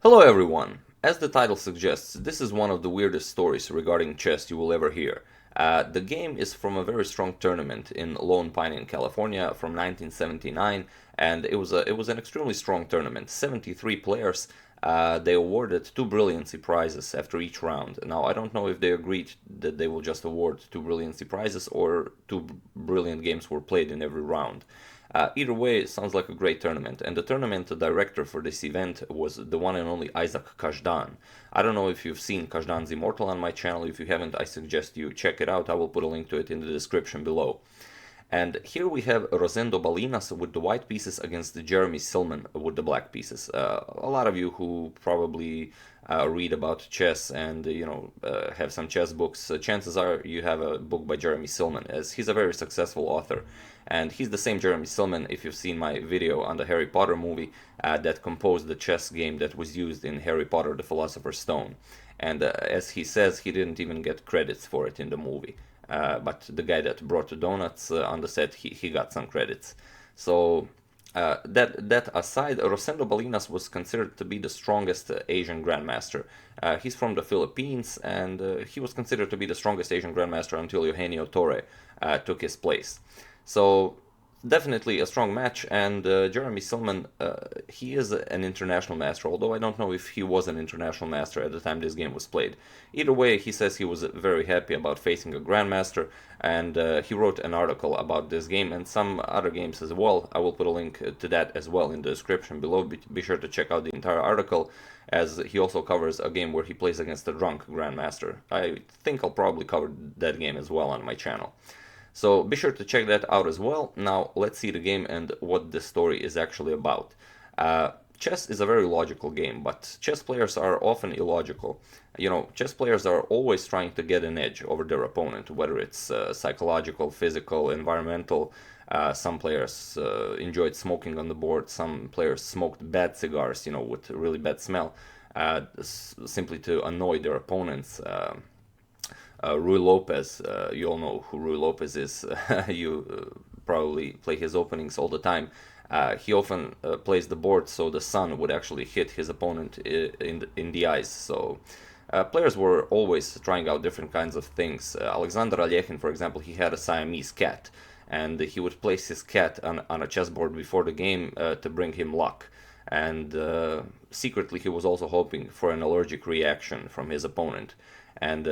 Hello everyone! As the title suggests, this is one of the weirdest stories regarding chess you will ever hear. The game is from a very strong tournament in Lone Pine in California from 1979, and it was an extremely strong tournament. 73 players. They awarded two brilliancy prizes after each round. Now I don't know if they agreed that they will just award two brilliancy prizes or two brilliant games were played in every round. Either way, it sounds like a great tournament, and the tournament director for this event was the one and only Isaac Kazhdan. I don't know if you've seen Kazhdan's Immortal on my channel. If you haven't, I suggest you check it out. I will put a link to it in the description below. And here we have Rosendo Balinas with the white pieces against Jeremy Silman with the black pieces. A lot of you who probably read about chess and have some chess books, chances are you have a book by Jeremy Silman, as he's a very successful author. And he's the same Jeremy Silman, if you've seen my video on the Harry Potter movie, that composed the chess game that was used in Harry Potter the Philosopher's Stone. And as he says, he didn't even get credits for it in the movie. But the guy that brought the donuts on the set, he got some credits. So that aside, Rosendo Balinas was considered to be the strongest Asian grandmaster. He's from the Philippines, and he was considered to be the strongest Asian grandmaster until Eugenio Torre took his place. So definitely a strong match, and Jeremy Silman, he is an international master, although I don't know if he was an international master at the time this game was played. Either way, he says he was very happy about facing a grandmaster, and he wrote an article about this game and some other games as well. I will put a link to that as well in the description below. Be sure to check out the entire article, as he also covers a game where he plays against a drunk grandmaster. I think I'll probably cover that game as well on my channel. So be sure to check that out as well. Now let's see the game and what the story is actually about. Chess is a very logical game, but chess players are often illogical. Chess players are always trying to get an edge over their opponent, whether it's psychological, physical, environmental. Some players enjoyed smoking on the board. Some players smoked bad cigars, with really bad smell, simply to annoy their opponents. Rui Lopez, you all know who Rui Lopez is. You probably play his openings all the time. He often plays the board so the sun would actually hit his opponent in the eyes. So players were always trying out different kinds of things. Alexander Alekhine, for example, he had a Siamese cat, and he would place his cat on a chessboard before the game to bring him luck. And secretly he was also hoping for an allergic reaction from his opponent. And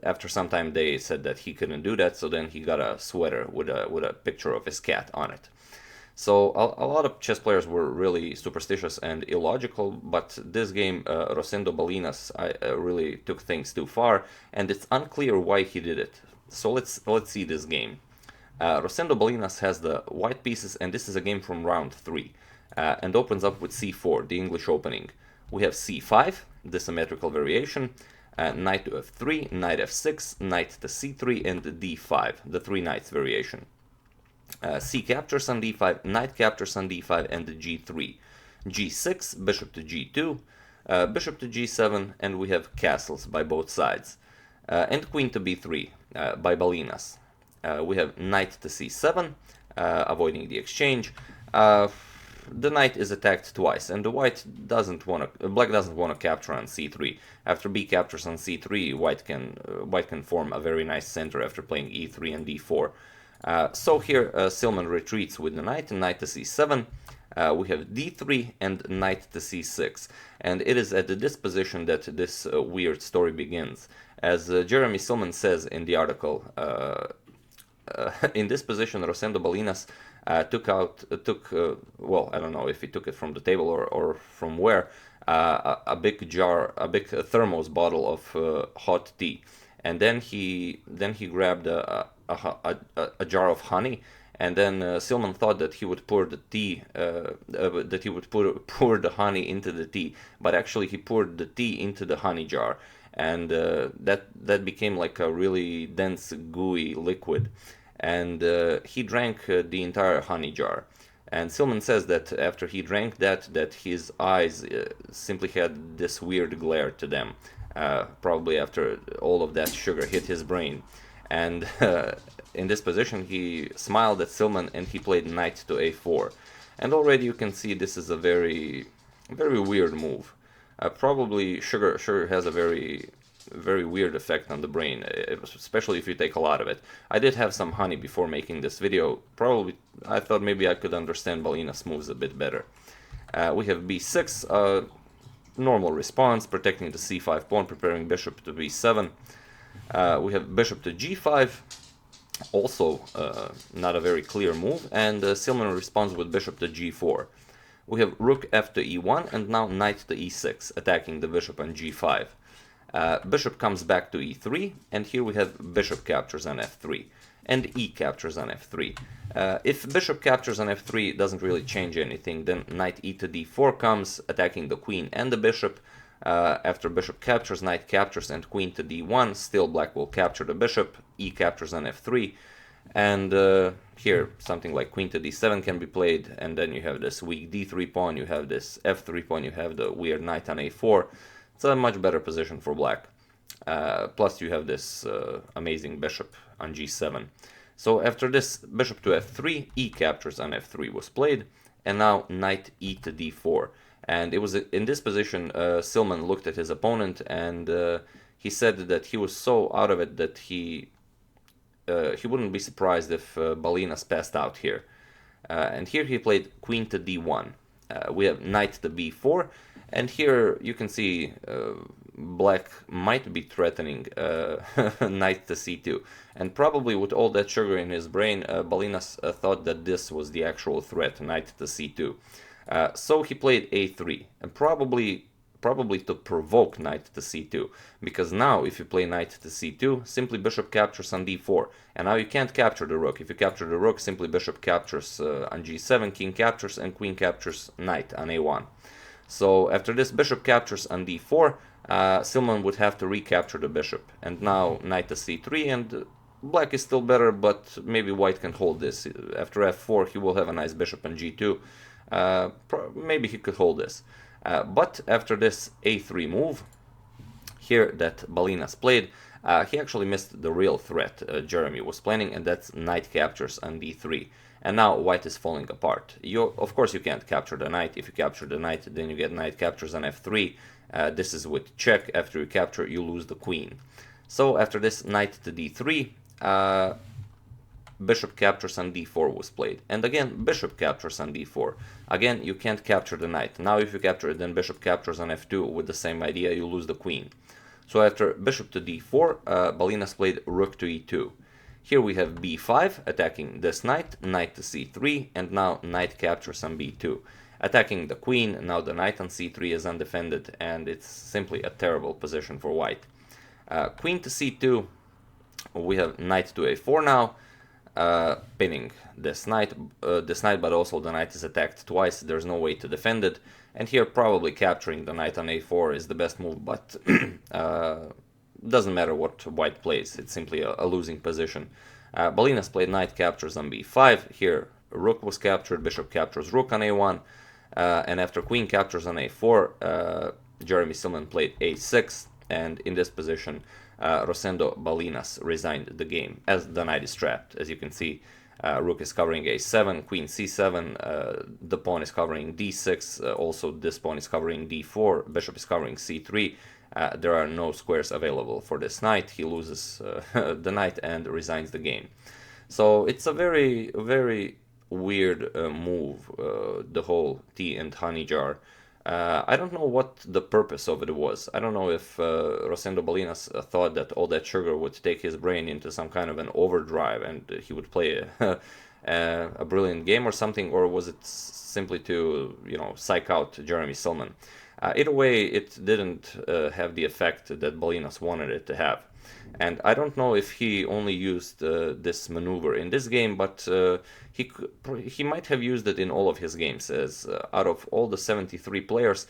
after some time they said that he couldn't do that, so then he got a sweater with a picture of his cat on it. So a lot of chess players were really superstitious and illogical, but this game, Rosendo Balinas, really took things too far, and it's unclear why he did it. So let's see this game. Rosendo Balinas has the white pieces, and this is a game from round 3, and opens up with c4, the English opening. We have c5, the symmetrical variation, knight to f3, knight f6, knight to c3, and d5, the three knights variation. C captures on d5, knight captures on d5, and g3. g6, bishop to g2, bishop to g7, and we have castles by both sides. And queen to b3 by Balinas. We have knight to c7, avoiding the exchange. The knight is attacked twice, and the black doesn't want to capture on c3. After b captures on c3, white can form a very nice center after playing e3 and d4. So here Silman retreats with the knight, and knight to c7. We have d3 and knight to c6, and it is at this position that this weird story begins. As Jeremy Silman says in the article, in this position Rosendo Balinas well, I don't know if he took it from the table or from where, a big thermos bottle of hot tea, and then he grabbed a jar of honey, and then Silman thought that he would pour the tea, that he would pour the honey into the tea, but actually he poured the tea into the honey jar, and that became like a really dense, gooey liquid. And he drank the entire honey jar. And Silman says that after he drank that his eyes simply had this weird glare to them, probably after all of that sugar hit his brain. And in this position he smiled at Silman and he played knight to a4. And already you can see this is a very, very weird move. Probably sugar has a very weird effect on the brain, especially if you take a lot of it. I did have some honey before making this video. Probably I thought maybe I could understand Balinas moves a bit better. We have b6, normal response, protecting the c5 pawn, preparing bishop to b7. We have bishop to g5, also not a very clear move, and Silman responds with bishop to g4. We have rook f to e1, and now knight to e6, attacking the bishop on g5. Bishop comes back to e3, and here we have bishop captures on f3, and e captures on f3. If bishop captures on f3, it doesn't really change anything. Then knight e to d4 comes, attacking the queen and the bishop. After bishop captures, knight captures, and queen to d1, still black will capture the bishop, e captures on f3, and here something like queen to d7 can be played, and then you have this weak d3 pawn, you have this f3 pawn, you have the weird knight on a4. It's a much better position for black. Plus you have this amazing bishop on g7. So after this bishop to f3, e captures on f3 was played, and now knight e to d4. And it was in this position Silman looked at his opponent, and he said that he was so out of it that he wouldn't be surprised if Balinas passed out here. And here he played queen to d1. We have knight to b4, and here you can see black might be threatening knight to c2. And probably with all that sugar in his brain, Balinas thought that this was the actual threat, knight to c2. So he played a3, and probably to provoke knight to c2, because now if you play knight to c2, simply bishop captures on d4, and now you can't capture the rook. If you capture the rook, simply bishop captures on g7, king captures, and queen captures knight on a1. So after this bishop captures on d4, Silman would have to recapture the bishop, and now knight to c3, and black is still better, but maybe white can hold this. After f4, he will have a nice bishop on g2. Maybe he could hold this. But after this a3 move here that Balinas played, he actually missed the real threat Jeremy was planning, and that's knight captures on d3. And now white is falling apart. Of course you can't capture the knight. If you capture the knight, then you get knight captures on f3. This is with check. After you capture, you lose the queen. So after this knight to d3, bishop captures on d4 was played. And again, bishop captures on d4. Again, you can't capture the knight. Now if you capture it, then bishop captures on f2 with the same idea, you lose the queen. So after bishop to d4, Balinas played rook to e2. Here we have b5, attacking this knight, knight to c3, and now knight captures on b2. Attacking the queen, now the knight on c3 is undefended, and it's simply a terrible position for white. Queen to c2, we have knight to a4 now, pinning this knight, but also the knight is attacked twice, there's no way to defend it, and here probably capturing the knight on a4 is the best move, but doesn't matter what white plays, it's simply a losing position. Balinas played knight captures on b5, here rook was captured, bishop captures rook on a1, and after queen captures on a4, Jeremy Silman played a6, and in this position Rosendo Balinas resigned the game as the knight is trapped. As you can see, rook is covering a7, queen c7, the pawn is covering d6, also this pawn is covering d4, bishop is covering c3. There are no squares available for this knight. He loses the knight and resigns the game. So it's a very weird move, the whole tea and honey jar. I don't know what the purpose of it was. I don't know if Rosendo Balinas thought that all that sugar would take his brain into some kind of an overdrive and he would play a brilliant game or something, or was it simply to, psych out Jeremy Silman? Either way, it didn't have the effect that Balinas wanted it to have. And I don't know if he only used this maneuver in this game, but he might have used it in all of his games, as out of all the 73 players,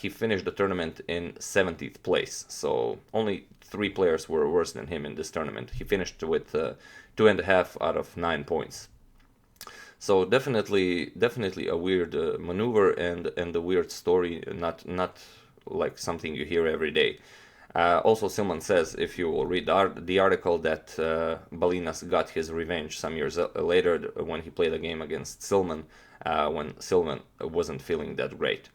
he finished the tournament in 70th place. So only 3 players were worse than him in this tournament. He finished with 2.5 out of 9 points. So definitely a weird maneuver and a weird story, not like something you hear every day. Also, Silman says, if you will read the article, that Balinas got his revenge some years later when he played a game against Silman, when Silman wasn't feeling that great.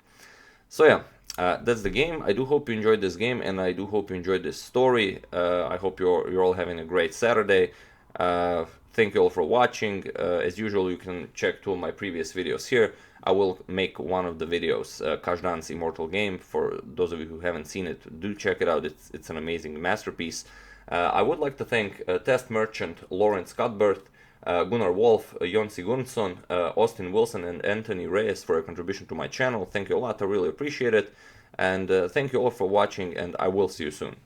So yeah, That's the game. I do hope you enjoyed this game, and I do hope you enjoyed this story. I hope you're all having a great Saturday. Thank you all for watching. As usual, you can check two of my previous videos here. I will make one of the videos, Qd1's Immortal Game. For those of you who haven't seen it, do check it out. It's an amazing masterpiece. I would like to thank Test Merchant, Lawrence Cuthbert, Gunnar Wolf, Jon Sigurdsson, Austin Wilson, and Anthony Reyes for a contribution to my channel. Thank you a lot. I really appreciate it. And thank you all for watching, and I will see you soon.